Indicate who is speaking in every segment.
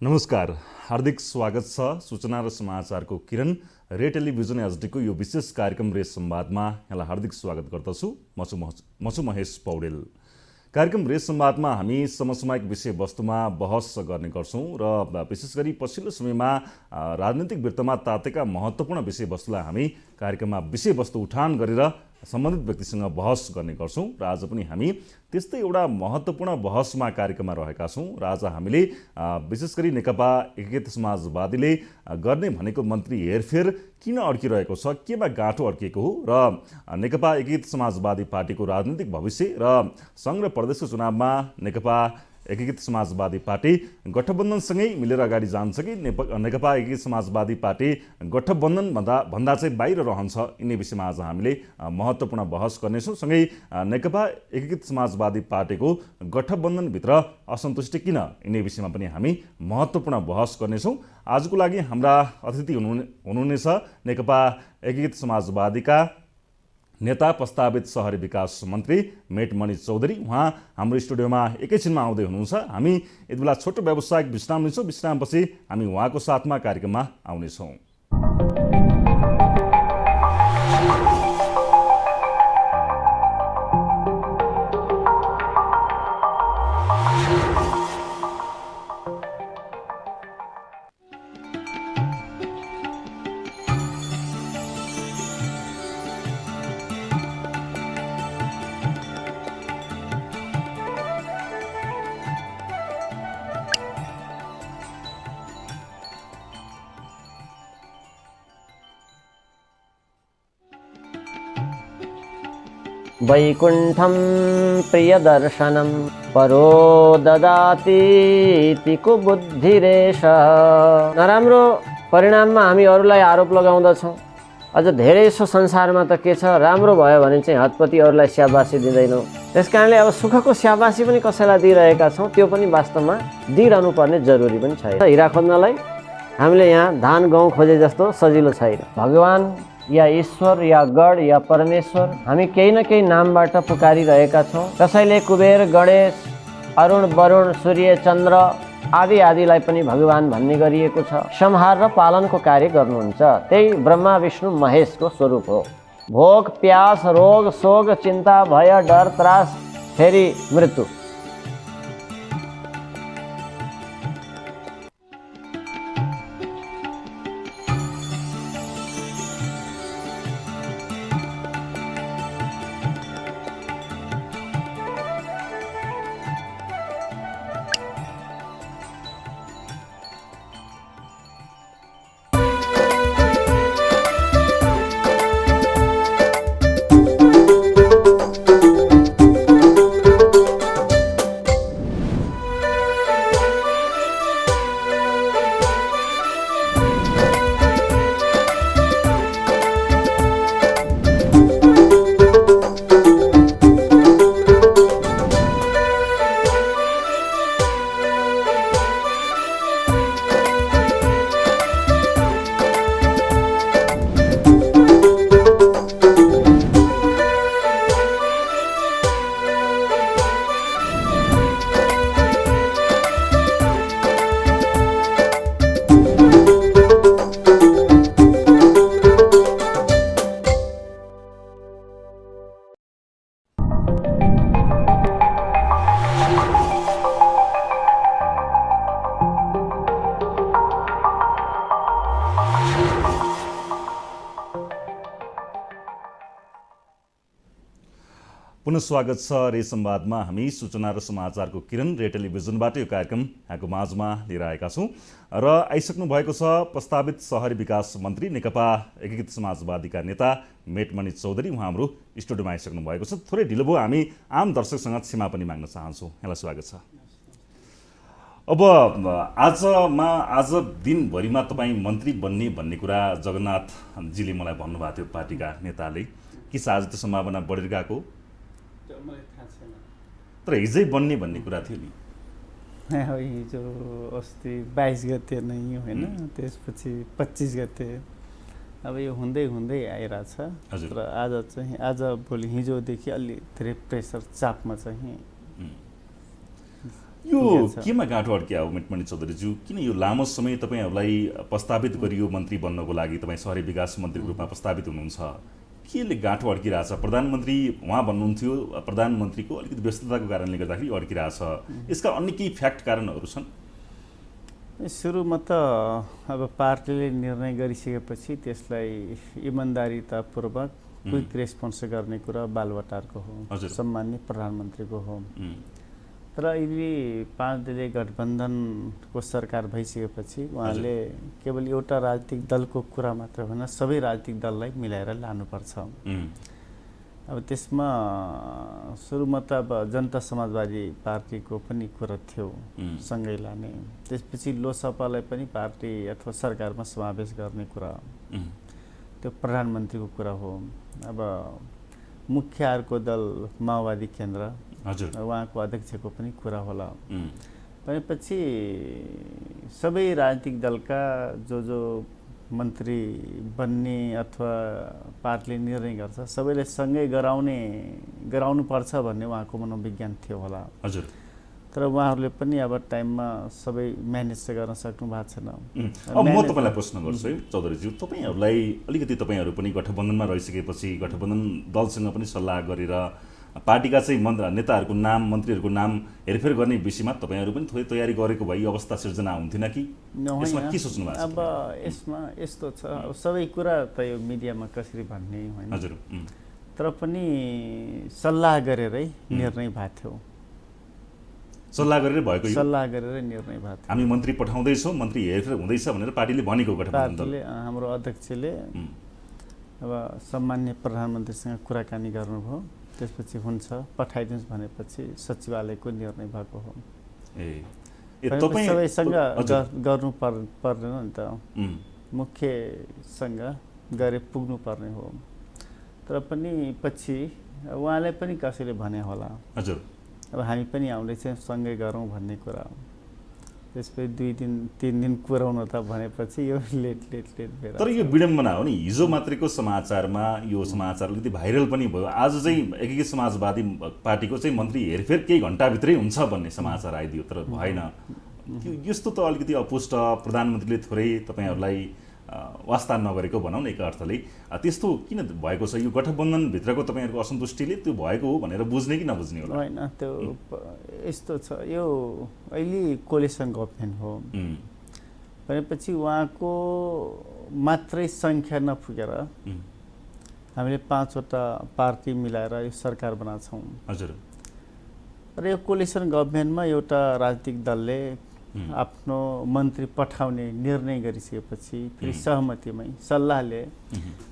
Speaker 1: नमस्कार, हार्दिक स्वागत छ सूचना र समाचारको किरण रे टेलिभिजन एचडीको यो विशेष कार्यक्रम रे संवादमा यहाँलाई हार्दिक स्वागत गर्दछु। म छु महेश पौडेल। कार्यक्रम रे संवादमा हामी समसामयिक विषयवस्तुमा बहस गर्ने गर्छौं र विशेष गरी पछिल्लो समयमा राजनीतिक वृत्तमा तातेका महत्त्वपूर्ण विषयवस्तुलाई हामी कार्यक्रममा विषयवस्तु उठान गरेर सम्बन्धित व्यक्तिसँग बहस गर्ने गर्छौं र आज पनि हामी त्यस्तै एउटा महत्त्वपूर्ण बहसमा कार्यक्रममा रहेका छौं र आज हामीले विशेष गरी नेकपा एकीकृत समाजवादीले गर्ने भनेको मन्त्री हेरफेर किन अड्किरहेको छ, केमा गाँठो अड्किएको हो र नेकपा एकीकृत समाजवादी पार्टीको राजनीतिक भविष्य र सङ्घ र प्रदेशको चुनावमा नेकपा एकीकृत समाजवादी पार्टी गठबन्धनसँगै मिलेर अगाडि जान्छ कि नेकपा एकीकृत समाजवादी पार्टी गठबन्धन भन्दा चाहिँ बाहिर रहन्छ, यिनै विषयमा आज हामीले महत्त्वपूर्ण बहस गर्नेछौँ। सँगै नेकपा एकीकृत समाजवादी पार्टीको गठबन्धनभित्र असन्तुष्टि किन, यिनै विषयमा पनि हामी महत्त्वपूर्ण बहस गर्नेछौँ। आजको लागि हाम्रा अतिथि हुनुहुनेछ नेकपा एकीकृत समाजवादीका नेता प्रस्तावित शहरी विकास मन्त्री मेटमणि चौधरी। उहाँ हाम्रो स्टुडियोमा एकैछिनमा आउँदै हुनुहुन्छ। हामी यति बेला छोटो व्यावसायिक विश्राम लिन्छौँ। विश्रामपछि हामी उहाँको साथमा कार्यक्रममा आउनेछौँ।
Speaker 2: वैकुण्ठं प्रियदर्शनं परो ददाति कुबुद्धिरेश। नराम्रो परिणाममा हामी अरूलाई आरोप लगाउँदछौँ। अझ धेरै सो संसारमा त के छ, राम्रो भयो भने चाहिँ हतपति अरूलाई स्याबासी दिँदैनौँ। त्यसकारणले अब सुखको स्याबासी पनि कसैलाई दिइरहेका छौँ, त्यो पनि वास्तवमा दिइरहनु पर्ने जरुरी पनि छैन। हिरा खोज्नलाई हामीले यहाँ धान गहुँ खोजे जस्तो सजिलो छैन। भगवान या ईश्वर या गड या परमेश्वर हामी केही न केही नामबाट पुकारिरहेका छौँ। कसैले कुबेर, गणेश, अरुण, वरुण, सूर्य, चन्द्र आदि आदिलाई पनि भगवान भन्ने गरिएको छ। संहार र पालनको कार्य गर्नुहुन्छ। त्यही ब्रह्मा विष्णु महेशको स्वरूप हो। भोग, प्यास, रोग, शोक, चिन्ता, भय, डर, त्रास, फेरि मृत्यु।
Speaker 1: पुनः स्वागत छ रे संवादमा। हामी सूचना र समाचारको किरण रे टेलिभिजनबाट यो कार्यक्रम यहाँको माझमा लिएर आएका छौँ र आइसक्नु भएको छ प्रस्तावित शहरी विकास मन्त्री नेकपा एकीकृत समाजवादीका नेता मेटमणि चौधरी। उहाँ हाम्रो स्टुडियोमा आइसक्नु भएको छ। थोरै ढिलो भयो, हामी आम दर्शकसँग क्षमा पनि माग्न चाहन्छौँ। यहाँलाई स्वागत छ। अब आज दिनभरिमा तपाईँ मन्त्री बन्ने भन्ने कुरा जगन्नाथजीले मलाई भन्नुभएको थियो, पार्टीका नेताले। के छ आज त्यो सम्भावना बढेर गएको? तर हिजै बन्ने भन्ने कुरा थियो नि।
Speaker 3: हिजो अस्ति 22 गते नै होइन, त्यसपछि 25 गते अब यो हुँदै हुँदै आइरहेछ र आज भोलि हिजोदेखि अलि धेरै प्रेसर चापमा चाहिँ
Speaker 1: यो केमा गाँठो अड्क्या हो मिटमणि चौधरीज्यू? किन यो लामो समय तपाईँहरूलाई प्रस्तावित गरियो मन्त्री बन्नको लागि, तपाईँ शहरी विकास मन्त्रीको रूपमा प्रस्तावित हुनुहुन्छ, केले गाँठो अड्किरहेछ? प्रधानमन्त्री उहाँ भन्नुहुन्थ्यो, प्रधानमन्त्रीको अलिकति व्यस्तताको कारणले गर्दाखेरि अड्किरहेछ। यसका अन्य केही फ्याक्ट कारणहरू छन्?
Speaker 3: सुरुमा त अब पार्टीले निर्णय गरिसकेपछि त्यसलाई इमान्दारितापूर्वक क्विक रेस्पोन्स गर्ने कुरा बालवाटारको हो, सम्माननीय प्रधानमन्त्रीको हो। तर यदि 5 दलीय गठबन्धनको सरकार भइसकेपछि उहाँले केवल एउटा राजनीतिक दलको कुरा मात्र होइन, सबै राजनीतिक दललाई मिलाएर लानुपर्छ। अब त्यसमा सुरुमा त अब जनता समाजवादी पार्टीको पनि कुरा थियो सँगै लाने, त्यसपछि लोकसभालाई पनि पार्टी अथवा सरकारमा समावेश गर्ने कुरा, त्यो प्रधानमन्त्रीको कुरा हो। अब मुख्य अर्को दल माओवादी केन्द्र, उहाँको अध्यक्षको पनि कुरा होला। भनेपछि सबै राजनीतिक दलका जो मन्त्री बन्ने अथवा पार्टीले निर्णय गर्छ सबैले सँगै गराउनुपर्छ भन्ने उहाँको मनोविज्ञान थियो होला।
Speaker 1: हजुर।
Speaker 3: तर उहाँहरूले पनि अब टाइममा सबै म्यानेज गर्न सक्नु भएको छैन।
Speaker 1: अब म तपाईँलाई प्रश्न गर्छु है चौधरीज्यू, तपाईँहरूलाई अलिकति तपाईँहरू पनि गठबन्धनमा रहिसकेपछि गठबन्धन दलसँग पनि सल्लाह गरेर पार्टीका चाहिँ नेताहरूको नाम, मन्त्रीहरूको नाम हेरफेर गर्ने विषयमा तपाईँहरू पनि थोरै तयारी गरेको भए अवस्था सिर्जना हुन्थेन कि? यसमा के सोच्नु भएको छ?
Speaker 3: अब यसमा यस्तो छ, अब सबै कुरा त यो मिडियामा कसरी भन्ने होइन।
Speaker 1: हजुर।
Speaker 3: तर पनि सल्लाह गरेरै निर्णय भएको थियो।
Speaker 1: सल्लाह गरेर भएको यो?
Speaker 3: सल्लाह गरेर निर्णय भएको थियो।
Speaker 1: हामी मन्त्री पठाउँदैछौँ, मन्त्री हेरफेर हुँदैछ भनेर पार्टीले भनेको गठबन्धन
Speaker 3: पार्टीले, हाम्रो अध्यक्षले अब सम्माननीय प्रधानमन्त्रीसँग कुराकानी गर्नुभयो, त्यसपछि हुन्छ पठाइदिनुहोस् भनेपछि सचिवालयको निर्णय भएको हो। सबैसँग गर्नु पर्दैन नि त, मुख्यसँग गरे पुग्नु पर्ने हो। तर पनि पछि उहाँलाई पनि कसैले भने होला,
Speaker 1: हजुर,
Speaker 3: अब हामी पनि आउँदैछौँ सँगै गरौँ भन्ने कुरा। त्यसपछि 2 दिन 3 दिन कुराउन त भनेपछि यो लेट भएर।
Speaker 1: तर यो विडम्बना हो नि, हिजो मात्रैको समाचारमा यो समाचार अलिकति भाइरल पनि भयो। आज चाहिँ एकीकृत समाजवादी पार्टीको चाहिँ मन्त्री हेरफेर केही घन्टाभित्रै हुन्छ भन्ने समाचार आइदियो, तर भएन। यस्तो त अलिकति अपुष्ट, प्रधानमन्त्रीले थोरै तपाईँहरूलाई वास्ता नगरेको भनौँ न एक अर्थले, त्यस्तो किन भएको छ? यो गठबन्धनभित्रको तपाईँहरूको असन्तुष्टिले त्यो भएको हो भनेर बुझ्ने कि नबुझ्ने होला?
Speaker 3: होइन, त्यो यस्तो छ, यो अहिले कोलिसन गभर्नमेन्ट हो भनेपछि उहाँको मात्रै सङ्ख्या नपुगेर हामीले 5वटा पार्टी मिलाएर यो सरकार बनाएको छौँ।
Speaker 1: हजुर।
Speaker 3: र यो कोलिसन गभर्नमेन्टमा एउटा राजनीतिक दलले आफ्नो मन्त्री पठाउने निर्णय गरिसकेपछि फेरि सहमतिमै सल्लाहले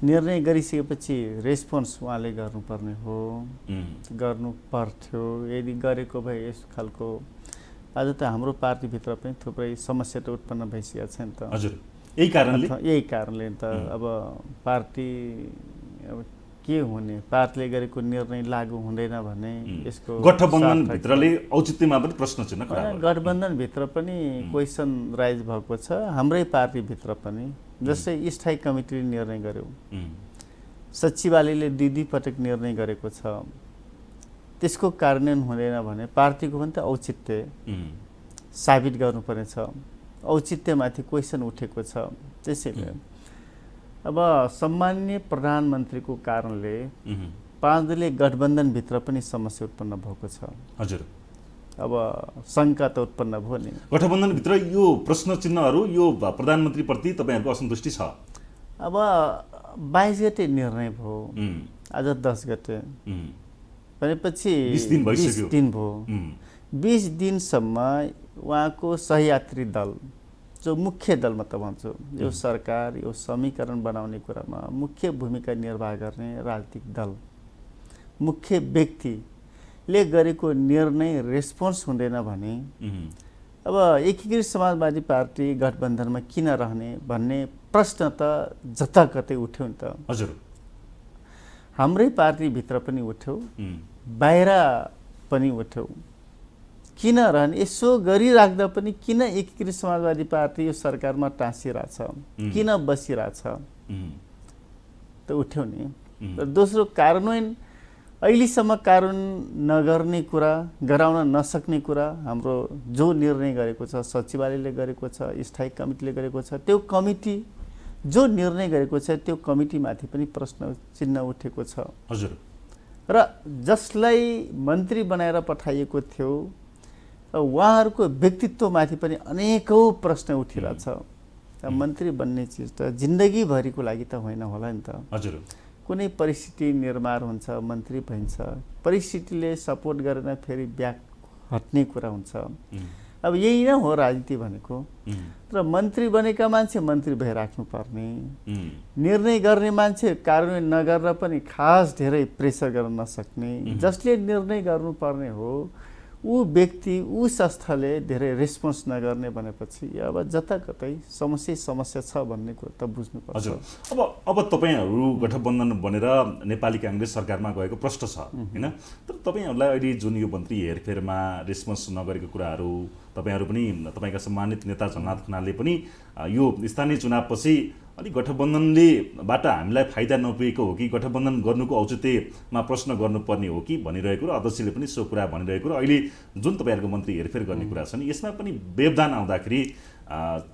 Speaker 3: निर्णय गरिसकेपछि रेस्पोन्स उहाँले गर्नुपर्ने हो, गर्नु पर्थ्यो। यदि गरेको भए यस खालको आज त हाम्रो पार्टीभित्र पनि थुप्रै समस्या त उत्पन्न भइसकेको छ नि त।
Speaker 1: हजुर, यही कारणले
Speaker 3: त अब पार्टी अब के हुने, पार्टीले गरेको निर्णय लागू हुँदैन भने यसको
Speaker 1: गठबन्धनभित्रले औचित्यमा पनि प्रश्न चिन्ह खडा भयो।
Speaker 3: गठबन्धनभित्र पनि क्वेसन राइज भएको छ, हाम्रै पार्टीभित्र पनि। जस्तै स्थायी कमिटीले निर्णय गर्यो, सचिवालयले 2 पटक निर्णय गरेको छ, त्यसको कार्यान्वयन हुँदैन भने पार्टीको पनि त औचित्य साबित गर्नुपर्ने छ। औचित्यमाथि क्वेसन उठेको छ। त्यसैले अब सम्माननीय प्रधानमन्त्रीको कारणले 5 दलीय गठबन्धनभित्र पनि समस्या उत्पन्न भएको छ।
Speaker 1: हजुर।
Speaker 3: अब शङ्का त उत्पन्न भयो नि
Speaker 1: गठबन्धनभित्र। यो प्रश्न चिन्हहरू, यो प्रधानमन्त्रीप्रति तपाईँहरूको असन्तुष्टि छ?
Speaker 3: अब 22 गते निर्णय भयो, आज 10 गते भनेपछि
Speaker 1: 20 दिन भइसक्यो।
Speaker 3: 20 दिन भयो। 20 दिनसम्म उहाँको सहयात्री दल, जो मुख्य दल म त भन्छु, यो सरकार, यो समीकरण बनाउने कुरामा मुख्य भूमिका निर्वाह गर्ने राजनीतिक दल, मुख्य व्यक्तिले गरेको निर्णय रेस्पोन्स हुँदैन भने अब एकीकृत समाजवादी पार्टी गठबन्धनमा किन रहने भन्ने प्रश्न त जताकतै उठ्यो नि त।
Speaker 1: हजुर।
Speaker 3: हाम्रै पार्टीभित्र पनि उठ्यो, बाहिर पनि उठ्यो। किन रहने, यसो गरिराख्दा पनि किन एकीकृत समाजवादी पार्टी यो सरकारमा टाँसिरहेछ, किन बसिरहेछ त उठ्यो नि। र दोस्रो, कार्यान्वयन अहिलेसम्म कानुन नगर्ने कुरा, गराउन नसक्ने कुरा हाम्रो जो निर्णय गरेको छ, सचिवालयले गरेको छ, स्थायी कमिटीले गरेको छ, त्यो कमिटी जो निर्णय गरेको छ त्यो कमिटीमाथि पनि प्रश्न चिन्ह उठेको छ।
Speaker 1: हजुर।
Speaker 3: र जसलाई मन्त्री बनाएर पठाइएको थियो उहाँहरूको व्यक्तित्वमाथि पनि अनेकौँ प्रश्न उठिरहेछ। मन्त्री बन्ने चिज त जिन्दगीभरिको लागि त होइन होला नि त।
Speaker 1: हजुर।
Speaker 3: कुनै परिस्थिति निर्माण हुन्छ, मन्त्री भइन्छ, परिस्थितिले सपोर्ट गरेन फेरि ब्याक हट्ने कुरा हुन्छ। अब यही नै हो राजनीति भनेको। र मन्त्री बनेका मान्छे मन्त्री भइराख्नु पर्ने, निर्णय गर्ने मान्छे कार्यान्वयन नगरेर पनि खास धेरै प्रेसर गर्न नसक्ने, जसले निर्णय गर्नुपर्ने हो ऊ व्यक्ति, ऊ संस्थाले धेरै रेस्पोन्स नगर्ने भनेपछि अब जताकतै समस्या छ भन्ने कुरा त बुझ्नुपर्छ।
Speaker 1: हजुर। अब तपाईँहरू गठबन्धन बनेर नेपाली काङ्ग्रेस सरकारमा गएको प्रश्न छ हैन, तर तपाईँहरूलाई अहिले जुन यो मन्त्री हेरफेरमा रेस्पोन्स नगरेको कुराहरू तपाईँहरू पनि, तपाईँका सम्मानित नेता झलनाथ खनालले पनि यो स्थानीय चुनावपछि अलिक गठबन्धनलेबाट हामीलाई फाइदा नपुगेको हो कि गठबन्धन गर्नुको औचित्यमा प्रश्न गर्नुपर्ने हो कि भनिरहेको र अध्यक्षले पनि सो कुरा भनिरहेको र अहिले जुन तपाईँहरूको मन्त्री हेरफेर गर्ने कुरा छ नि यसमा पनि व्यवधान आउँदाखेरि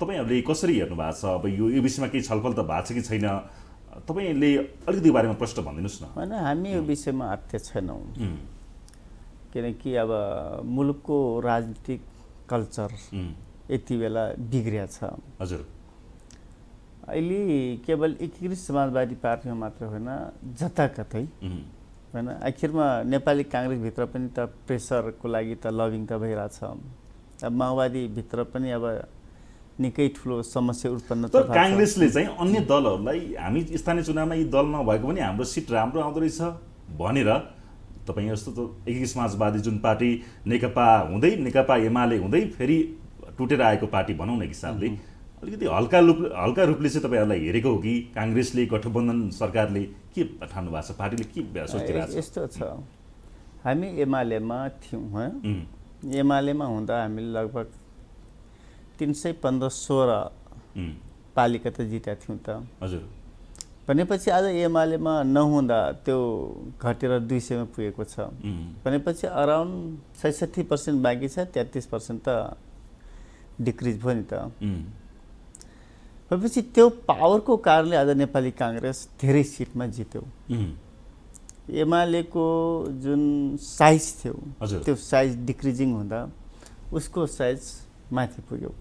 Speaker 1: तपाईँहरूले कसरी हेर्नु भएको छ? अब यो विषयमा केही छलफल त भएको छ कि छैन? तपाईँले अलिकति बारेमा प्रश्न भनिदिनुहोस् न।
Speaker 3: होइन, हामी यो विषयमा आत्य छैनौँ, किनकि अब मुलुकको राजनीतिक कल्चर यति बेला बिग्रिया छ।
Speaker 1: हजुर।
Speaker 3: अहिले केवल एकीकृत समाजवादी पार्टीमा मात्र होइन, जताकतै होइन, आखिरमा नेपाली काङ्ग्रेसभित्र पनि त प्रेसरको लागि त लबिङ त भइरहेछ। अब माओवादीभित्र पनि अब निकै ठुलो समस्या उत्पन्न
Speaker 1: तर काङ्ग्रेसले चाहिँ अन्य दलहरूलाई हामी स्थानीय चुनावमा यी दल नभएको पनि हाम्रो सिट राम्रो आउँदो रहेछ भनेर, तपाईँ जस्तो त एकीकृत समाजवादी जुन पार्टी नेकपा हुँदै नेकपा एमाले हुँदै फेरि टुटेर आएको पार्टी भनौँ न एक हिसाबले, अलिकति हल्का रूपले चाहिँ तपाईँहरूलाई हेरेको हो कि काङ्ग्रेसले गठबन्धन सरकारले के ठान्नु भएको छ, पार्टीले के सोचिरहेको छ?
Speaker 3: यस्तो छ, हामी एमालेमा थियौँ। एमालेमा हुँदा हामीले लगभग 315-16 पालिका त जितेका थियौँ त।
Speaker 1: हजुर।
Speaker 3: भनेपछि आज एमालेमा नहुँदा त्यो घटेर 200मा पुगेको छ भनेपछि अराउन्ड 66% बाँकी छ, 33% त डिक्रिज भयो नि त। भनेपछि त्यो पावरको कारणले आज नेपाली काङ्ग्रेस धेरै सिटमा जित्यो। एमालेको जुन साइज थियो त्यो साइज डिक्रिजिङ हुँदा उसको साइज माथि पुग्यो।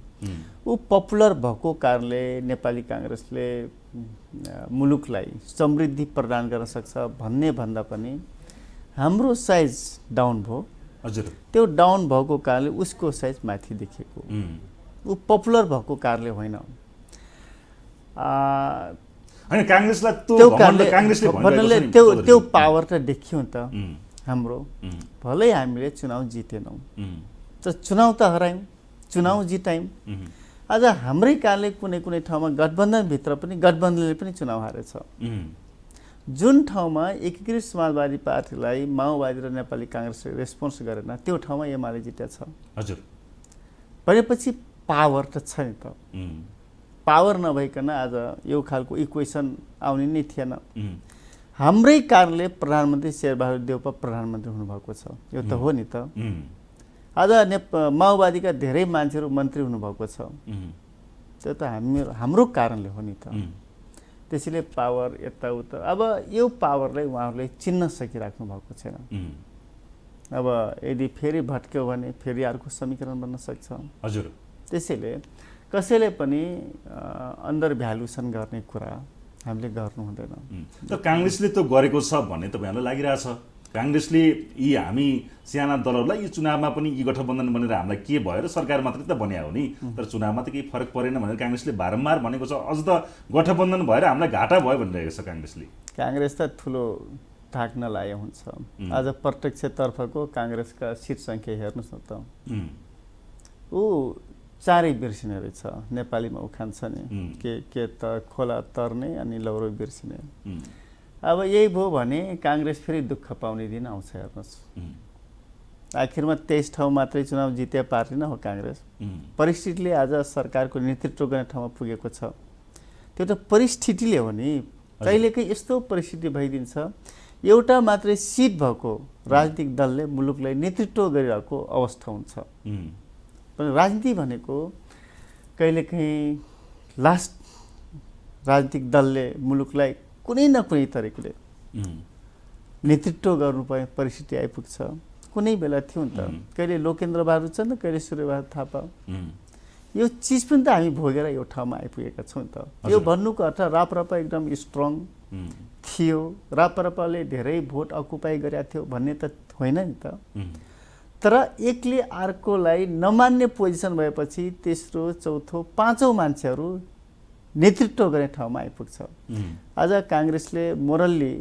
Speaker 3: ऊ पपुलर भएको कारणले नेपाली काङ्ग्रेसले मुलुकलाई समृद्धि प्रदान गर्न सक्छ भन्ने भन्दा पनि हाम्रो साइज डाउन भयो।
Speaker 1: हजुर।
Speaker 3: त्यो डाउन भएको कारणले उसको साइज माथि देखिएको। ऊ पपुलर भएको कारणले होइन।
Speaker 1: काङ्ग्रेसलाई
Speaker 3: त्यो पावर त देखियो नि त हाम्रो। भलै हामीले चुनाव जितेनौँ तर चुनाव त हरायौँ, चुनाव जितायौँ। आज हाम्रै कारणले कुनै कुनै ठाउँमा गठबन्धनभित्र पनि गठबन्धनले पनि चुनाव हारेछ। जुन ठाउँमा एकीकृत समाजवादी पार्टीलाई माओवादी र नेपाली काङ्ग्रेसले रेस्पोन्स गरेन त्यो ठाउँमा एमाले जितेछ।
Speaker 1: हजुर।
Speaker 3: भनेपछि पावर त छ नि त। पावर नभइकन आज यो खालको इक्वेसन आउने नै थिएन। हाम्रै कारणले प्रधानमन्त्री शेरबहादुर देउपा प्रधानमन्त्री हुनुभएको छ, यो त हो नि त। आज माओवादीका धेरै मान्छेहरू मन्त्री हुनुभएको छ, त्यो त हाम्रो कारणले हो नि त। त्यसैले पावर यताउता अब यो पावरलाई उहाँहरूले चिन्न सकिराख्नु भएको छैन। अब यदि फेरि भट्क्यो भने फेरि अर्को समीकरण बन्न सक्छ।
Speaker 1: हजुर।
Speaker 3: त्यसैले कसैले पनि अन्डर भ्यालुसन गर्ने कुरा हामीले गर्नु हुँदैन।
Speaker 1: तर काङ्ग्रेसले त गरेको छ भन्ने तपाईँहरूलाई लागिरहेछ। काङ्ग्रेसले यी हामी साना दलहरूलाई यी चुनावमा पनि यी गठबन्धन बनेर हामीलाई के भयो र सरकार मात्रै त बन्या हो नि, तर चुनावमा त केही फरक परेन भनेर काङ्ग्रेसले बारम्बार भनेको छ। अझ त गठबन्धन भएर हामीलाई घाटा भयो भनिरहेको छ काङ्ग्रेसले। काङ्ग्रेस
Speaker 3: त ठुलो थाक नलायो हुन्छ। आज प्रत्यक्षतर्फको काङ्ग्रेसका सिट सङ्ख्या हेर्नुहोस् न त, ऊ चारै बिर्सिने रहेछ। नेपालीमा उखान छ नि, के त खोला तर्ने अनि लौरो बिर्सिने। अब यही भयो भने काङ्ग्रेस फेरि दुःख पाउने दिन आउँछ। हेर्नुहोस्, आखिरमा 23 ठाउँ मात्रै चुनाव जिते पार्टी न हो काङ्ग्रेस। परिस्थितिले आज सरकारको नेतृत्व गर्ने ठाउँमा पुगेको छ। त्यो त परिस्थितिले हो नि। कहिलेकाहीँ यस्तो परिस्थिति भइदिन्छ एउटा मात्रै सिट भएको राजनीतिक दलले मुलुकलाई नेतृत्व गरिरहेको अवस्था हुन्छ। राजनीति भनेको कहिलेकाहीँ लास्ट राजनीतिक दलले मुलुकलाई कुनै न कुनै तरिकाले नेतृत्व गर्नुपर्ने परिस्थिति आइपुग्छ। कुनै बेला थियो नि त, कहिले लोकेन्द्र बहादुर छन्, कहिले सूर्यबहादुर थापा। यो चिज पनि त हामी भोगेर यो ठाउँमा आइपुगेका छौँ नि त। यो भन्नुको अर्थ राप्रपा एकदम स्ट्रङ थियो, राप्रपाले धेरै भोट अकुपाई गरेका थियो भन्ने त होइन नि त। तर एकले अर्कोलाई नमान्ने पोजिसन भएपछि तेस्रो चौथो पाँचौँ मान्छेहरू नेतृत्व गर्ने ठाउँमा आइपुग्छ। आज काङ्ग्रेसले मोरल्ली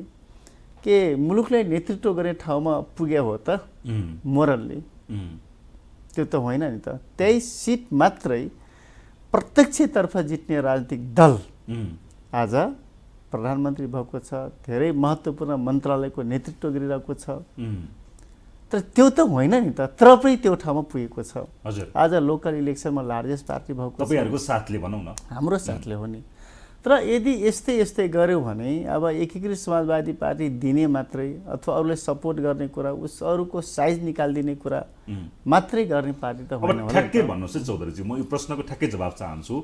Speaker 3: के मुलुकलाई नेतृत्व गर्ने ठाउँमा पुग्यो हो त मोरल्ली? त्यो त होइन नि त। 23 सिट मात्रै प्रत्यक्षतर्फ जित्ने राजनीतिक दल आज प्रधानमन्त्री भएको छ, धेरै महत्त्वपूर्ण मन्त्रालयको नेतृत्व गरिरहेको छ। तर त्यो त होइन नि त, तर पनि त्यो ठाउँमा पुगेको छ। आज लोकल इलेक्सनमा लार्जेस्ट पार्टी भएको
Speaker 1: तपाईहरुको साथले भनौँ न,
Speaker 3: हाम्रो साथले हो नि। तर यदि यस्तै गऱ्यौँ भने अब एकीकृत समाजवादी पार्टी दिने मात्रै अथवा अरूलाई सपोर्ट गर्ने कुरा, उस अरूको साइज निकालिदिने कुरा मात्रै गर्ने पार्टी त होइन होला।
Speaker 1: ठ्याक्कै भन्नुहोस् है चौधरीजी, म यो प्रश्नको ठ्याक्कै जवाब चाहन्छु।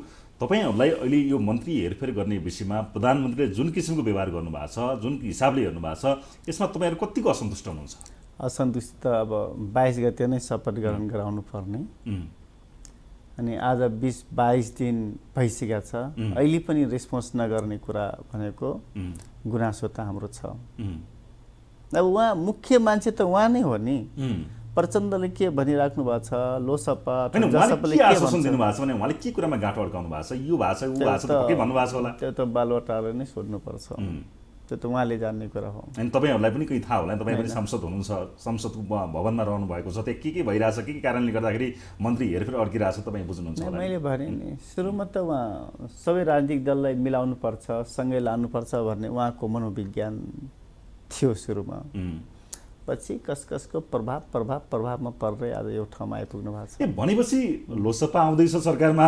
Speaker 1: तपाईहरुलाई अहिले यो मन्त्री हेरफेर गर्ने विषयमा प्रधानमन्त्रीले जुन किसिमको व्यवहार गर्नुभएको छ, जुन हिसाबले हेर्नु भएको छ, यसमा तपाईहरु कतिको असन्तुष्ट हुनुहुन्छ?
Speaker 3: असन्तुष्ट त अब 22 गते नै शपथ ग्रहण गराउनु पर्ने, अनि आज 20-22 दिन भइसकेका छ, अहिले पनि रेस्पोन्स नगर्ने कुरा भनेको गुनासो त हाम्रो छ। अब उहाँ मुख्य मान्छे त उहाँ नै हो नि। प्रचण्डले के भनिराख्नु भएको छ, लोसपा
Speaker 1: जसपाले के आश्वासन दिनु भएको छ भने उहाँले के कुरामा गाँठो अड्काउनु भएको छ, यो भएको छ उ भएको छ त के भन्नु भएको छ होला?
Speaker 3: त्यो त बालुवाटारले नै सोध्नुपर्छ, त्यो त उहाँले जान्ने कुरा हो।
Speaker 1: अनि तपाईहरुलाई पनि केही थाहा होला नि, तपाई पनि संसद हुनुहुन्छ, संसदको भवनमा रहनु भएको छ, त्यहाँ के भइरहेछ, के कारणले गर्दाखेरि मन्त्री हेरफेर अड्किरहेछ तपाई बुझ्नुहुन्छ होला?
Speaker 3: मैले भने नि सुरुमा त उहाँ सबै राजनीतिक दललाई मिलाउनु पर्छ, सँगै लानुपर्छ भन्ने उहाँको मनोविज्ञान थियो सुरुमा। पछि कसको प्रभावमा पर्दै आज यो ठाउँमा आइपुग्नु भएको छ।
Speaker 1: भनेपछि लोसपा आउँदैछ सरकारमा,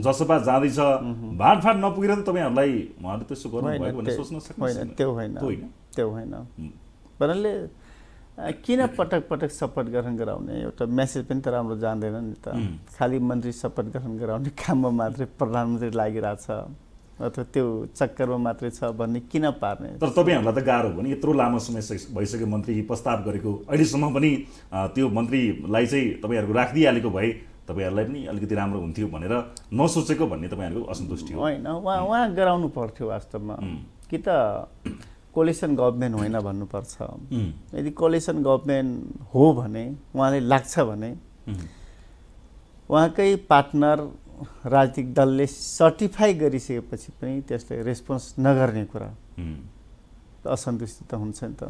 Speaker 1: जसपा जाँदैछ, बाँडफाँड नपुगेर त तपाईहरुलाई उहाँले त्यसो गर्नुभएको भनेर सोच्न सक्नुहुन्छ?
Speaker 3: त्यो होइन। भन्नाले किन पटक शपथ ग्रहण गराउने, एउटा मेसेज पनि त राम्रो जान्दैन नि त। खालि मन्त्री शपथ ग्रहण गराउने काममा मात्रै प्रधानमन्त्री लागिरहेछ अथवा त्यो चक्करमा मात्रै छ भन्ने किन पार्ने?
Speaker 1: तर तपाईहरुलाई त गाह्रो हो नि, यत्रो लामो समय भइसक्यो मन्त्री प्रस्ताव गरेको, अहिलेसम्म पनि त्यो मन्त्रीलाई चाहिँ तपाईहरुको राखिदिइहालेको भए तपाईहरुलाई पनि अलिकति राम्रो हुन्थ्यो भनेर नसोचेको भन्ने तपाईहरुको असन्तुष्टि हो?
Speaker 3: होइन, उहाँ गराउनु पर्थ्यो वास्तवमा। कि त कोलिसन गभर्नमेन्ट होइन भन्नुपर्छ। यदि कोलिसन गभर्नमेन्ट हो भने उहाँले लाग्छ भने उहाँकै पार्टनर राजनीतिक दलले सर्टिफाई गरिसकेपछि पनि त्यसलाई रेस्पोन्स नगर्ने कुरा असन्तुष्टि त हुन्छ नि त।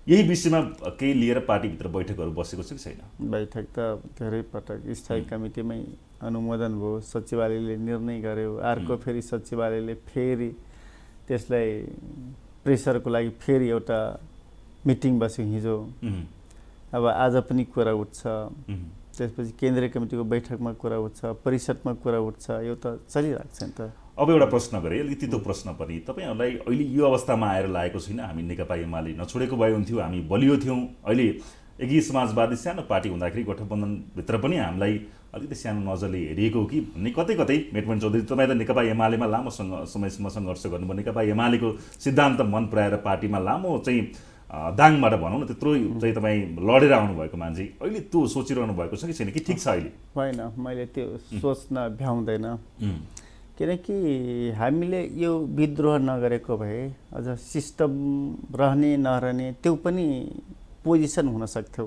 Speaker 1: यही विषयमा केही लिएर पार्टीभित्र बैठकहरू बसेको छ कि छैन?
Speaker 3: बैठक त धेरै पटक स्थायी कमिटीमै अनुमोदन भयो, सचिवालयले निर्णय गर्यो, अर्को फेरि सचिवालयले फेरि त्यसलाई प्रेसरको लागि फेरि एउटा मिटिङ बस्यो हिजो। अब आज पनि कुरा उठ्छ, त्यसपछि केन्द्रीय कमिटीको बैठकमा कुरा उठ्छ, परिषदमा कुरा उठ्छ, यो त चलिरहेको छ नि त।
Speaker 1: अब एउटा प्रश्न गरेँ, अलिकति तितो प्रश्न पनि, तपाईहरुलाई अहिले यो अवस्थामा आएर लागेको छैन हामी नेकपा एमाले नछोडेको भए हुन्थ्यो, हामी बलियो थियौँ, अहिले एकीकृत समाजवादी सानो पार्टी हुँदाखेरि गठबन्धनभित्र पनि हामीलाई अलिकति सानो नजरले हेरिएको कि भन्ने कतै मेटमन चौधरी, तपाईँ त नेकपा एमालेमा लामो समयसम्म सङ्घर्ष गर्नुभयो, नेकपा एमालेको सिद्धान्त मन पराएर पार्टीमा लामो चाहिँ दाङबाट भनौँ न त्यत्रो चाहिँ तपाईँ लडेर आउनुभएको मान्छे, अहिले त्यो सोचिरहनु भएको छ कि छैन, कि ठिक छ अहिले?
Speaker 3: होइन, मैले त्यो सोच्न भ्याउँदैन। किनकि हामीले यो विद्रोह नगरेको भए अझ सिस्टम रहने नरहने त्यो पनि पोजिसन हुन सक्थ्यो।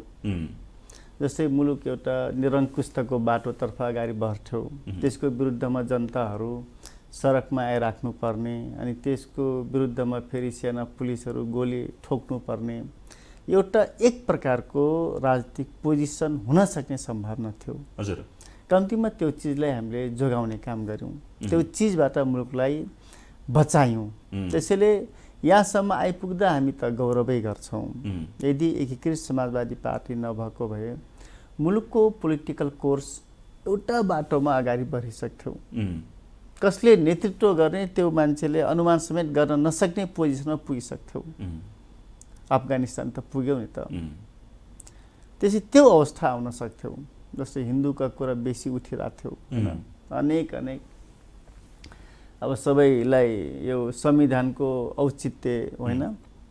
Speaker 3: जस्तै मुलुक एउटा निरङ्कुशताको बाटोतर्फ अगाडि बढ्थ्यो, त्यसको विरुद्धमा जनताहरू सडकमा आइराख्नु पर्ने, अनि त्यसको विरुद्धमा फेरि सेना पुलिसहरू गोली ठोक्नु पर्ने, एउटा एक प्रकारको राजनीतिक पोजिसन हुन सक्ने सम्भावना थियो।
Speaker 1: हजुर,
Speaker 3: कम्तीमा त्यो चिजलाई हामीले जोगाउने काम गऱ्यौँ, त्यो चिजबाट मुलुकलाई बचायौँ। त्यसैले यहाँसम्म आइपुग्दा हामी त गौरवै गर्छौँ। यदि एकीकृत समाजवादी पार्टी नभएको भए मुलुकको पोलिटिकल कोर्स एउटा बाटोमा अगाडि बढिसक्थ्यो। कसले नेतृत्व गर्ने त्यो मान्छेले अनुमान समेत गर्न नसक्ने पोजिसनमा पुगिसक्थ्यौ। अफगानिस्तान त पुग्यौ नि त। त्यसै त्यो अवस्था आउन सक्थ्यौ। जस्तै हिन्दूका कुरा बेसी उठिरहेको थियो हैन, अनेक अब सबैलाई यो संविधानको औचित्य होइन,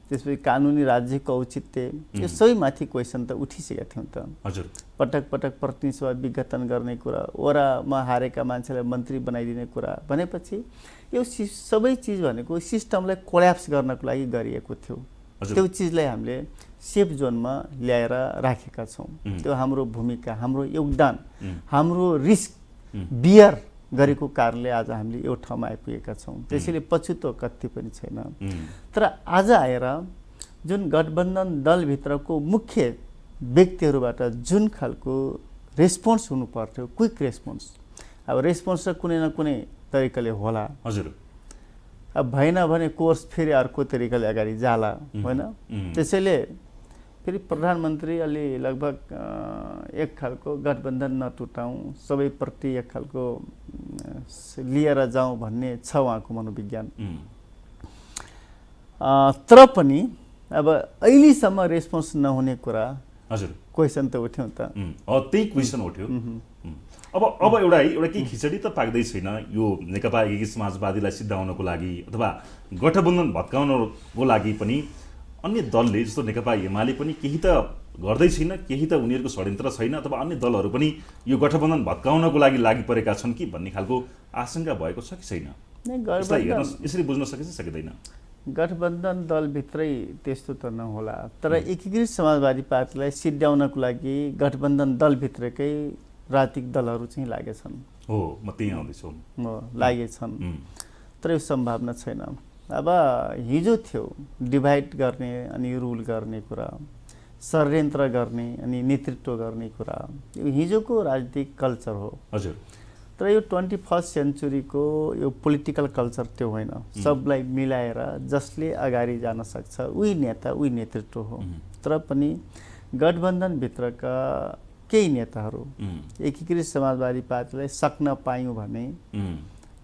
Speaker 3: त्यसपछि कानुनी राज्यको औचित्य, यो सबै माथि क्वेसन त उठिसकेका थियौँ त।
Speaker 1: हजुर,
Speaker 3: पटक पटक प्रतिनिधि सभा विघटन गर्ने कुरा, ओरामा हारेका मान्छेलाई मन्त्री बनाइदिने कुरा भनेपछि यो सबै चिज भनेको सिस्टमलाई कोल्याप्स गर्नको लागि गरिएको थियो। त्यो चिजलाई हामीले सेफ जोनमा ल्याएर राखेका छौँ। त्यो हाम्रो भूमिका, हाम्रो योगदान, हाम्रो रिस्क बियर गरेको कारणले आज हामीले यो ठाउँमा आइपुगेका छौँ। त्यसैले पछुतो कति पनि छैन। तर आज आएर जुन गठबन्धन दलभित्रको मुख्य व्यक्तिहरूबाट जुन खालको रेस्पोन्स हुनु पर्थ्यो, क्विक रेस्पोन्स, अब रेस्पोन्स त कुनै न कुनै तरिकाले होला।
Speaker 1: हजुर,
Speaker 3: अब भएन भने कोर्स फेरि अर्को तरिकाले अगाडि जाला होइन। त्यसैले फेरि प्रधानमन्त्री अलि लगभग एक खालको गठबन्धन नटुटाउँ, सबैप्रति एक खालको लिएर जाउँ भन्ने छ उहाँको मनोविज्ञान। तर पनि अब अहिलेसम्म रेस्पोन्स नहुने कुरा,
Speaker 1: हजुर,
Speaker 3: क्वेसन त उठ्यो नि त।
Speaker 1: त्यही क्वेसन उठ्यो। अब एउटा केही खिचडी त पाक्दै छैन यो नेकपा एकीकृत समाजवादीलाई सिद्धाउनको लागि अथवा गठबन्धन भत्काउनको लागि पनि अन्य दलले जस्तो नेकपा एमाले पनि केही त गर्दै छैन, केही त उनीहरूको षड्यन्त्र छैन, अथवा अन्य दलहरू पनि यो गठबन्धन भत्काउनको लागि परेका छन् कि भन्ने खालको आशंका भएको छ कि छैन? यसरी बुझ्न सकिन्छ सकिँदैन?
Speaker 3: गठबन्धन दलभित्रै त्यस्तो त नहोला, तर एकीकृत समाजवादी पार्टीलाई सिद्ध्याउनको लागि गठबन्धन दलभित्रकै राजनीतिक दलहरू चाहिँ लागेछन्।
Speaker 1: हो, म त्यही आउँदैछु।
Speaker 3: लागेछन्, तर यो सम्भावना छैन। अब हिजो थियो डिभाइड गर्ने अनि रुल गर्ने कुरा, षड्यन्त्र गर्ने अनि नेतृत्व गर्ने कुरा, यो हिजोको राजनीतिक कल्चर हो।
Speaker 1: हजुर,
Speaker 3: तर यो 21st सेन्चुरीको यो पोलिटिकल कल्चर त्यो होइन। सबलाई मिलाएर जसले अगाडि जान सक्छ उही नेता उही नेतृत्व हो। तर पनि गठबन्धनभित्रका केही नेताहरू एकीकृत समाजवादी पार्टीलाई सक्न पायौँ भने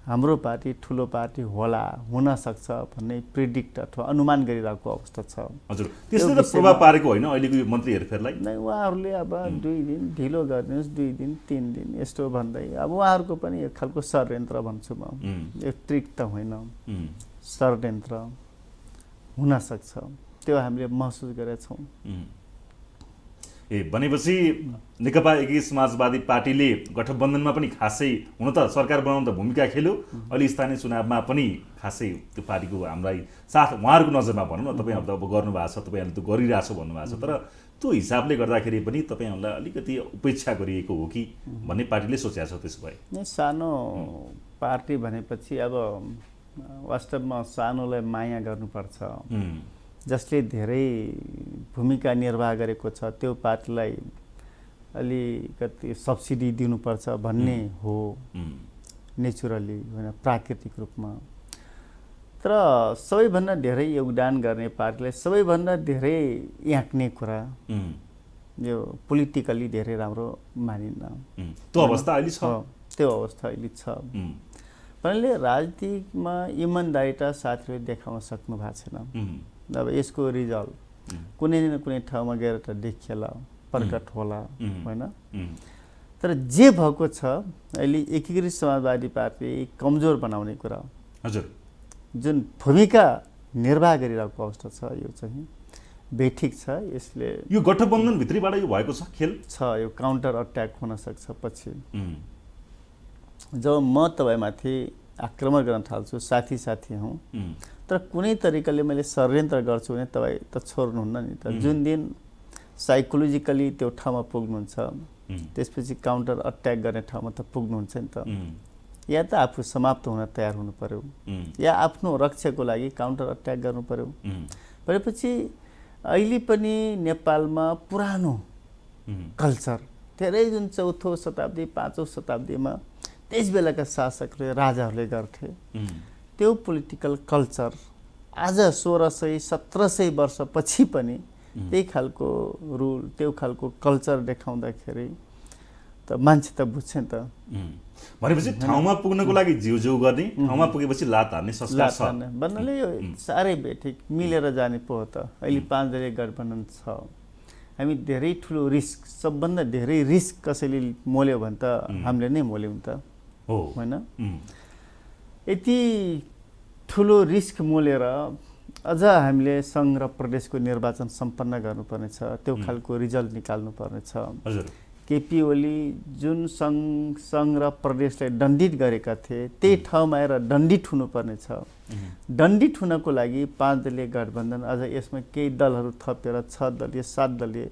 Speaker 3: हाम्रो पार्टी ठुलो पार्टी होला, हुन सक्छ भन्ने प्रिडिक्ट अथवा अनुमान गरिरहेको अवस्था छ।
Speaker 1: हजुर, त्यसले त प्रभाव पारेको होइन अहिलेको यो मन्त्री हेरफेरलाई?
Speaker 3: नै, उहाँहरूले अब 2 दिन ढिलो गरिदिनुहोस्, 2 दिन 3 दिन यस्तो भन्दै अब उहाँहरूको पनि एक खालको षड्यन्त्र भन्छु म। यो ट्रिक त होइन, षड्यन्त्र हुन सक्छ, त्यो हामीले महसुस गरेका छौँ।
Speaker 1: भनेपछि नेकपा एकीकृत समाजवादी पार्टीले गठबन्धनमा पनि खासै हुन त सरकार बनाउन त भूमिका खेल्यो, अहिले स्थानीय चुनावमा पनि खासै त्यो पार्टीको हामीलाई साथ उहाँहरूको नजरमा भनौँ न, तपाईँ अब गर्नुभएको छ, तपाईँहरूले त्यो गरिरहेछ भन्नुभएको छ, तर त्यो हिसाबले गर्दाखेरि पनि तपाईँहरूलाई अलिकति उपेक्षा गरिएको हो कि भन्ने पार्टीले सोचेको छ? त्यसो भए
Speaker 3: सानो पार्टी भनेपछि अब वास्तवमा सानोलाई माया गर्नुपर्छ, जसले धेरै भूमिका निर्वाह गरेको छ त्यो पार्टीलाई अलिकति सब्सिडी दिनुपर्छ भन्ने हो नेचुरली होइन, प्राकृतिक रूपमा। तर सबैभन्दा धेरै योगदान गर्ने पार्टीलाई सबैभन्दा धेरै याक्ने कुरा यो पोलिटिकली धेरै राम्रो मानिन्न।
Speaker 1: त्यो अवस्था अहिले छ।
Speaker 3: त्यो अवस्था अहिले छ। भन्नाले राजनीतिमा इमान्दारिता साथीहरूले देखाउन सक्नु भएको छैन। अब यसको रिजल्ट कुनै न कुनै ठाउँमा गएर त देखिएला, प्रकट होला होइन। तर जे भएको छ अहिले एकीकृत समाजवादी पार्टी कमजोर बनाउने कुरा,
Speaker 1: हजुर,
Speaker 3: जुन भूमिका निर्वाह गरिरहेको अवस्था छ यो चाहिँ बेठिक छ। यसले
Speaker 1: यो गठबन्धन भित्रैबाट यो भएको छ खेल
Speaker 3: छ, यो काउन्टर अट्याक हुन सक्छ पछि। जब म तपाईँमाथि आक्रमण गर्न थाल्छु, साथी साथी हौँ, तर कुनै तरिकाले मैले षड्यन्त्र गर्छु भने तपाईँ त छोड्नुहुन्न नि त। जुन दिन साइकोलोजिकली त्यो ठाउँमा पुग्नुहुन्छ त्यसपछि काउन्टर अट्याक गर्ने ठाउँमा त पुग्नुहुन्छ नि त। या त आफू समाप्त हुन तयार हुनु पर्यो, या आफ्नो रक्षाको लागि काउन्टर अट्याक गर्नु पर्यो। भनेपछि अहिले पनि नेपालमा पुरानो कल्चर धेरै जुन 4औं शताब्दी 5औं शताब्दीमा त्यस बेलाका शासकले राजाहरूले गर्थे, त्यो पोलिटिकल कल्चर आज 1600-1700 वर्षपछि पनि त्यही खालको रुल त्यो खालको कल्चर देखाउँदाखेरि त मान्छे त बुझ्छ नि त।
Speaker 1: भनेपछि ठाउँमा पुग्नको लागि जिउ गर्ने, ठाउँमा पुगेपछि लात हान्ने संस्कार छ
Speaker 3: भन्नाले यो साह्रै बेठिक मिलेर जाने पो हो त। अहिले 5 दलीय गठबन्धन छ, हामी धेरै ठुलो रिस्क, सबभन्दा धेरै रिस्क कसैले मोल्यो भने त हामीले नै मोल्यौँ त होइन। यति ठुलो रिस्क मोलेर अझ हामीले सङ्घ र प्रदेशको निर्वाचन सम्पन्न गर्नुपर्ने छ, त्यो खालको रिजल्ट निकाल्नुपर्ने छ। केपी ओली जुन सङ्घ र प्रदेशलाई दण्डित गरेका थिए त्यही ठाउँमा आएर दण्डित हुनुपर्ने छ। दण्डित हुनको लागि 5 दलीय गठबन्धन अझ यसमा केही दलहरू थपेर 6 दलीय 7 दलीय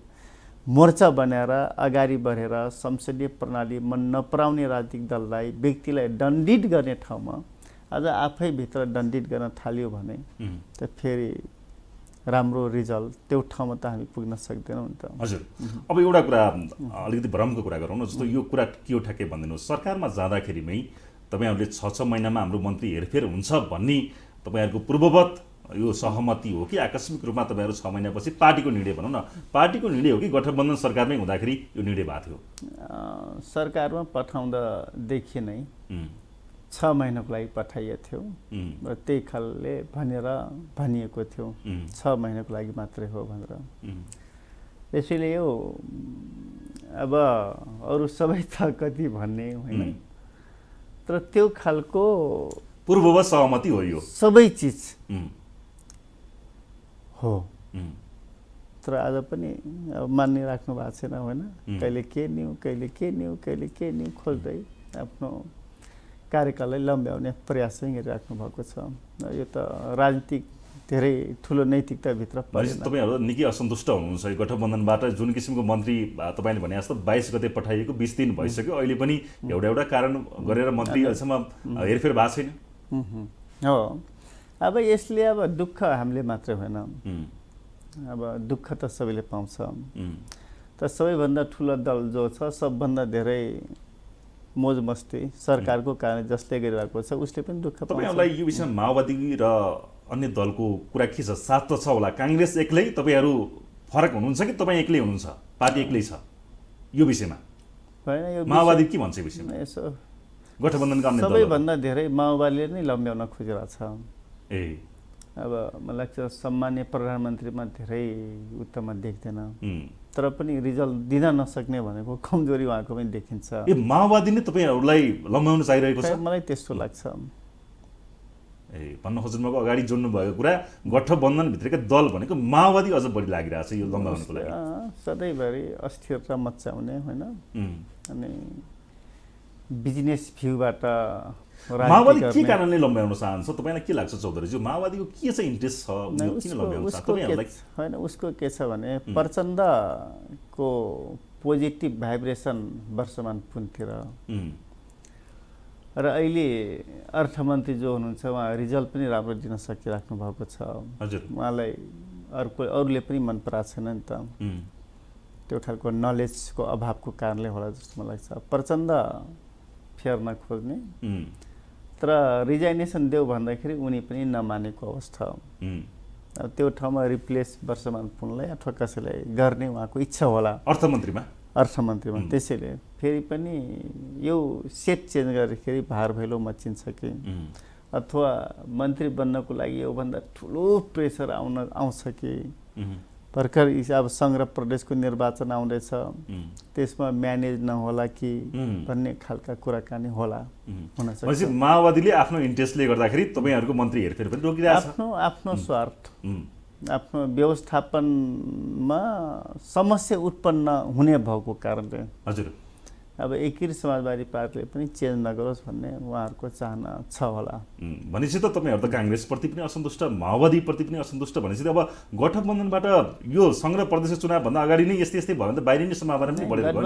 Speaker 3: मोर्चा बनाएर अगाडि बढेर संसदीय प्रणाली मन नपराउने राजनीतिक दललाई, व्यक्तिलाई दण्डित गर्ने ठाउँमा अझ आफै भित्र दण्डित गर्न थाल्यो भने त फेरि राम्रो रिजल्ट त्यो ठाउँमा त हामी पुग्न सक्दैनौँ नि त।
Speaker 1: हजुर, अब एउटा कुरा अलिकति भ्रमको कुरा गरौँ न। जस्तो यो कुरा के हो ठ्याक्कै भनिदिनुहोस्, सरकारमा जाँदाखेरिमै तपाईँहरूले 6 महिनामा हाम्रो मन्त्री हेरफेर हुन्छ भन्ने तपाईँहरूको पूर्ववत यो सहमति हो कि आकस्मिक रूपमा तपाईँहरू 6 महिनापछि पार्टीको निर्णय भनौँ न, पार्टीको निर्णय हो कि गठबन्धन सरकारमै हुँदाखेरि यो निर्णय भएको थियो?
Speaker 3: सरकारमा पठाउँदादेखि नै 6 महिनाको लागि पठाइएको थियो र त्यही खालले भनिएको थियो 6 महिनाको लागि मात्रै हो भनेर। त्यसैले यो अब अरू सबै त कति भन्ने होइन, तर त्यो खालको
Speaker 1: पूर्ववत सहमति हो यो,
Speaker 3: सबै चिज हो। तर आज पनि अब मानिराख्नु भएको छैन होइन, कहिले के न्यू कहिले के न्यू कहिले के न्यू खोज्दै आफ्नो कार्यकाललाई लम्ब्याउने प्रयास चाहिँ गरिराख्नु भएको छ। यो त राजनीतिक धेरै ठुलो नैतिकताभित्र परेन।
Speaker 1: तपाईँहरू निकै असन्तुष्ट हुनुहुन्छ यो गठबन्धनबाट। जुन किसिमको मन्त्री तपाईँले भने जस्तो 22 गते पठाइएको 20 दिन भइसक्यो, अहिले पनि एउटा कारण गरेर मन्त्री अहिलेसम्म हेरफेर भएको छैन।
Speaker 3: हो, अब यसले अब दुःख हामीले मात्रै होइन, अब दुःख त सबैले पाउँछ। त सबैभन्दा ठुलो दल जो छ, सबभन्दा धेरै मोज मस्ती सरकारको कारण जसले गरिरहेको छ उसले पनि दुःख पाउँछ।
Speaker 1: तपाईँहरूलाई यो विषयमा माओवादी र अन्य दलको कुरा के छ? साथ त छ होला, काङ्ग्रेस एक्लै, तपाईँहरू फरक हुनुहुन्छ कि तपाईँ एक्लै हुनुहुन्छ, पार्टी एक्लै छ यो विषयमा?
Speaker 3: होइन, यो
Speaker 1: माओवादी के भन्छ यो विषयमा?
Speaker 3: यसो
Speaker 1: गठबन्धनका अन्य
Speaker 3: सबैभन्दा धेरै माओवादीले नै लम्ब्याउन खोजिरहेको छ। अब मलाई लाग्छ सम्मान्य प्रधानमन्त्रीमा धेरै उत्तममा देख्दैन, तर पनि रिजल्ट दिन नसक्ने भनेको कमजोरी उहाँको पनि देखिन्छ।
Speaker 1: ए, माओवादी नै तपाईँहरूलाई लम्ब्याउन चाहिरहेको छ?
Speaker 3: मलाई त्यस्तो लाग्छ।
Speaker 1: ए, भन्न खोज्नुभएको अगाडि जोड्नु भएको कुरा गठबन्धनभित्रका दल भनेको माओवादी अझ बढी लागिरहेको छ यो लम्ब्याउनको लागि।
Speaker 3: सधैँभरि अस्थिरता मचाउने होइन, अनि बिजनेस भ्यूबाट
Speaker 1: माओवादी के कारणले लम्ब्याउन चाहन्छ तपाईँलाई के लाग्छ चौधरीज्यू? माओवादीको के चाहिँ इन्ट्रेस्ट छ किन लम्ब्याउन चाहन्छ तपाईँहरूलाई?
Speaker 3: होइन, उसको के छ भने प्रचण्डको पोजिटिभ भाइब्रेसन वर्षमान पुनतिर र अहिले अर्थमन्त्री जो हुनुहुन्छ उहाँ रिजल्ट पनि राम्रो दिन सकिराख्नु भएको छ।
Speaker 1: हजुर,
Speaker 3: उहाँलाई अरूले पनि मन पराएको छैन नि त, त्यो खालको नलेजको अभावको कारणले होला जस्तो मलाई लाग्छ। प्रचण्ड फेर्न खोज्ने, तर रिजाइनेसन देऊ भन्दाखेरि उनी पनि नमानेको अवस्था। अब त्यो ठाउँमा रिप्लेस वर्षमान पुनलाई अथवा कसैलाई गर्ने उहाँको इच्छा होला अर्थमन्त्रीमा। त्यसैले फेरि पनि यो सेट चेन्ज गर्दाखेरि भार भैलो मचिन्छ कि अथवा मन्त्री बन्नको लागि योभन्दा ठुलो प्रेसर आउँछ कि भर्खर अब सङ्घ र प्रदेशको निर्वाचन आउँदैछ, त्यसमा म्यानेज नहोला कि भन्ने खालका कुराकानी होला हुन सक्छ।
Speaker 1: माओवादीले आफ्नो इन्ट्रेस्टले गर्दाखेरि तपाईँहरूको मन्त्री हेरफेर पनि रोकिरहेछ।
Speaker 3: आफ्नो स्वार्थ, आफ्नो व्यवस्थापनमा समस्या उत्पन्न हुने भएको कारणले।
Speaker 1: हजुर,
Speaker 3: अब एकीकृत समाजवादी पार्टीले पनि चेन्ज नगरोस् भन्ने उहाँहरूको चाहना छ होला।
Speaker 1: भनेपछि त तपाईँहरू त काङ्ग्रेसप्रति पनि असन्तुष्ट, माओवादीप्रति पनि असन्तुष्ट, भनेपछि अब गठबन्धनबाट यो सङ्घ र प्रदेश चुनावभन्दा अगाडि नै यस्तै भयो भने त बाहिरिने सम्भावना पनि बढेर गयो।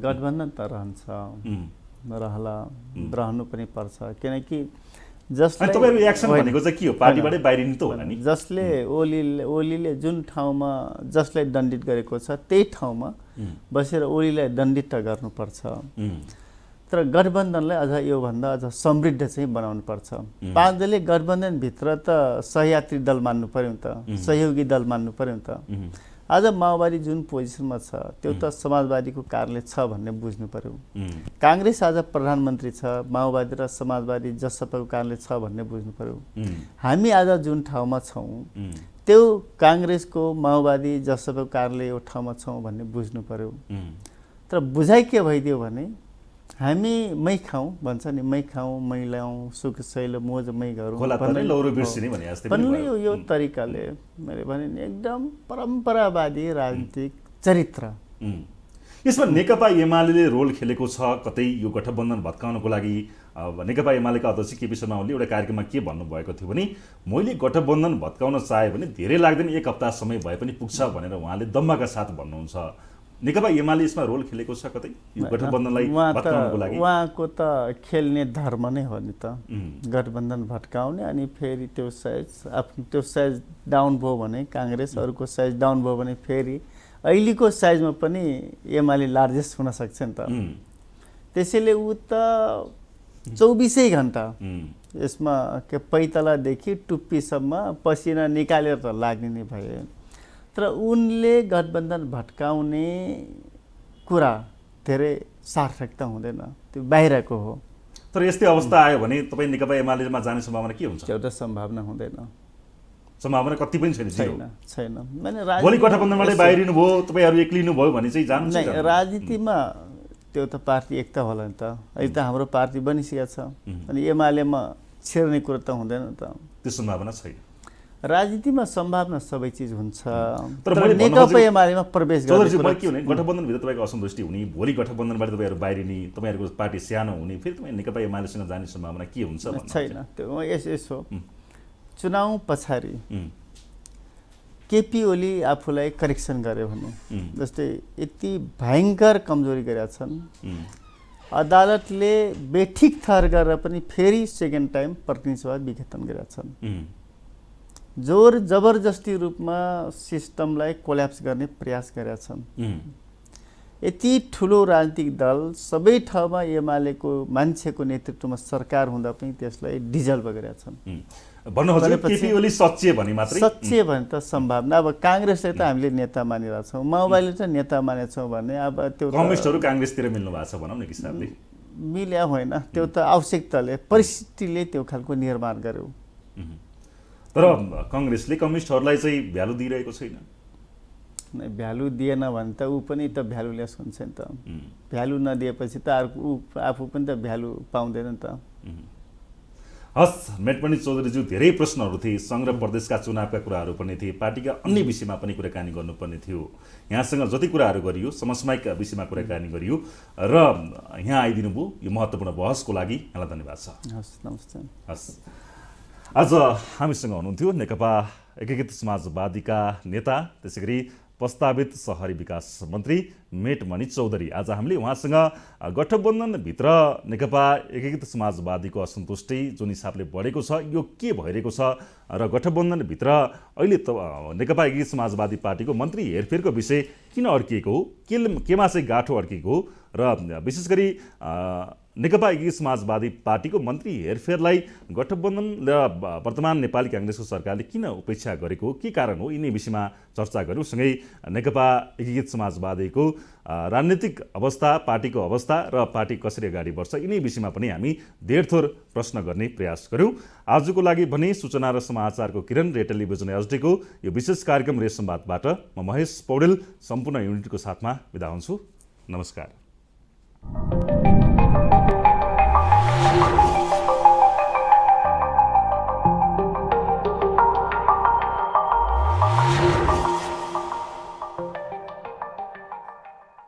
Speaker 3: गठबन्धन त रहन्छ, रहनु पनि पर्छ, किनकि जसले
Speaker 1: तपाईँहरू एक्सन भनेको चाहिँ के हो? पार्टीबाटै बाहिरिनु त होला नि।
Speaker 3: जसले ओलीले जुन ठाउँमा जसलाई दण्डित गरेको छ त्यही ठाउँमा बसेर ओलीलाई दण्डित त गर्नुपर्छ, तर गठबन्धनलाई अझ योभन्दा अझ समृद्ध चाहिँ बनाउनु पर्छ। 5 दलीय गठबन्धनभित्र त सहयात्री दल मान्नु पर्यो नि त, सहयोगी दल मान्नु पर्यो नि त। आज माओवादी जुन पोजिसनमा छ त्यो त समाजवादीको कारणले छ भन्ने बुझ्नु पर्यो। काङ्ग्रेस आज प्रधानमन्त्री छ, माओवादी र समाजवादी जसपाको कारणले छ भन्ने बुझ्नु पर्यो। हामी आज जुन ठाउँमा छौँ त्यो काङ्ग्रेसको माओवादी जसपाको कारणले यो ठाउँमा छौँ भन्ने बुझ्नु पर्यो। तर बुझाइ के भइदियो भने हामी मै खाउँ भन्छ नि, मै खाउँ मै ल्याउँ सुख शैल मोज मै गरौँ भन्ने यो तरिकाले मैले भने नि एकदम परम्परावादी राजनीतिक चरित्र।
Speaker 1: यसमा नेकपा एमाले रोल खेलेको छ कतै यो गठबन्धन भत्काउनको लागि। नेकपा एमालेका अध्यक्ष केपी शर्मा ओलीले एउटा कार्यक्रममा के भन्नुभएको थियो भने मैले गठबन्धन भत्काउन चाहे भने धेरै लाग्दैन, 1 हप्ता समय भए पनि पुग्छ भनेर उहाँले दम्माका साथ भन्नुहुन्छ। नेकपा एमाले यसमा रोल खेलेको छ कतै यो गठबन्धनलाई भत्काउनको लागि?
Speaker 3: उहाँको त खेल्ने धर्म नै हो नि त, गठबन्धन भत्काउने अनि फेरि त्यो साइज डाउन भयो भने काङ्ग्रेस, अरूको साइज डाउन भयो भने फेरि अहिलेको साइजमा पनि एमाले लार्जेस्ट हुन सक्छ नि त। त्यसैले ऊ त 24 घण्टा यसमा के पैतलादेखि टुप्पीसम्म पसिना निकालेर त लाग्ने नै भए। तर उनले गठबन्धन भत्काउने कुरा धेरै सार्थकता हुँदैन, त्यो बाहिरको हो।
Speaker 1: तर यस्तै अवस्था आयो भने तपाईँ नेकपा एमालेमा जाने सम्भावना के हुन्छ?
Speaker 3: एउटा सम्भावना हुँदैन,
Speaker 1: सम्भावना कति पनि छैन।
Speaker 3: छैन माने
Speaker 1: भोलि गठबन्धनबाटै बाहिरिनु भयो, तपाईँहरू एक्लिनु भयो भने चाहिँ जानु
Speaker 3: नै राजनीतिमा त्यो त पार्टी एकता होला नि त। अहिले त हाम्रो पार्टी बनिसकेको छ अनि एमालेमा छिर्ने कुरा त हुँदैन त,
Speaker 1: त्यो सम्भावना छैन।
Speaker 3: राजनीतिमा सम्भावना सबै चिज हुन्छ, तर नेकपा एमालेमा प्रवेश गर्ने
Speaker 1: के हुने गठबन्धनभित्र तपाईँको असन्तुष्टि हुने, भोलि गठबन्धनबाट तपाईँहरू बाहिरिने, तपाईँहरूको पार्टी सानो हुने, फेरि तपाईँ नेकपा एमालेसँग जाने सम्भावना के हुन्छ?
Speaker 3: छैन। त्यो यसो चुनाव पछाडि केपी ओली आफूलाई करेक्सन गर्यो भने, जस्तै यति भयङ्कर कमजोरी गरेका छन्, अदालतले बेठिक ठहर गरेर पनि फेरि सेकेन्ड टाइम प्रतिनिधि सभा विघटन गरेका छन्। जोर जबरजस्ती रूपमा सिस्टमलाई कोल्याप्स गर्ने प्रयास गरेका छन्। यति ठुलो राजनीतिक दल सबै ठाउँमा एमालेको मान्छेको नेतृत्वमा सरकार हुँदा पनि त्यसलाई डिजल्भ गरेका छन्।
Speaker 1: केपी ओली सच्चे भने मात्रै?
Speaker 3: सच्चे भने त सम्भावना। अब काङ्ग्रेसले त हामीले नेता मानिरहेको छौँ, माओवादीले त नेता मानेको छौँ भने अब त्यो
Speaker 1: कम्युनिस्टहरू काङ्ग्रेसतिर मिल्नु भएको छ भनौँ न किसिमले।
Speaker 3: मिल्या होइन, त्यो त आवश्यकताले परिस्थितिले त्यो खालको निर्माण गर्यो।
Speaker 1: तर कङ्ग्रेसले कम्युनिस्टहरूलाई चाहिँ भ्यालु दिइरहेको छैन।
Speaker 3: भ्यालु दिएन भने त ऊ पनि त भ्यालुलेस हुन्छ नि त। भ्यालु नदिएपछि त आफू पनि त भ्यालु पाउँदैन नि त।
Speaker 1: हस्, मेटमणि चौधरीज्यू, धेरै प्रश्नहरू थिए, सङ्घ र प्रदेशका चुनावका कुराहरू पनि थिए, पार्टीका अन्य विषयमा पनि कुराकानी गर्नुपर्ने थियो। यहाँसँग जति कुराहरू गरियो समसामयिक विषयमा कुराकानी गरियो र यहाँ आइदिनु भयो यो महत्त्वपूर्ण बहसको लागि यहाँलाई धन्यवाद छ।
Speaker 3: हस्, नमस्ते।
Speaker 1: हस्, आज हामीसँग हुनुहुन्थ्यो नेकपा एकीकृत समाजवादीका नेता, त्यसै गरी प्रस्तावित शहरी विकास मन्त्री मेटमणि चौधरी। आज हामीले उहाँसँग गठबन्धनभित्र नेकपा एकीकृत समाजवादीको असन्तुष्टि जुन हिसाबले बढेको छ, यो के भइरहेको छ र गठबन्धनभित्र अहिले त नेकपा एकीकृत समाजवादी पार्टीको मन्त्री हेरफेरको विषय किन अड्किएको हो, केमा चाहिँ गाँठो अड्किएको हो र विशेष गरी नेकपा एकीकृत समाजवादी पार्टीको मन्त्री हेरफेरलाई गठबन्धन र वर्तमान नेपाली काङ्ग्रेसको सरकारले किन उपेक्षा गरेको हो, के कारण हो, यिनै विषयमा चर्चा गऱ्यौँ। सँगै नेकपा एकीकृत समाजवादीको राजनीतिक अवस्था, पार्टीको अवस्था र पार्टी कसरी अगाडि बढ्छ, यिनै विषयमा पनि हामी धेरथोर प्रश्न गर्ने प्रयास गऱ्यौँ। आजको लागि भने सूचना र समाचारको किरण, रेड टेलिभिजन एचडीको यो विशेष कार्यक्रम रेड संवादबाट म महेश पौडेल सम्पूर्ण युनिटको साथमा बिदा हुन्छु। नमस्कार।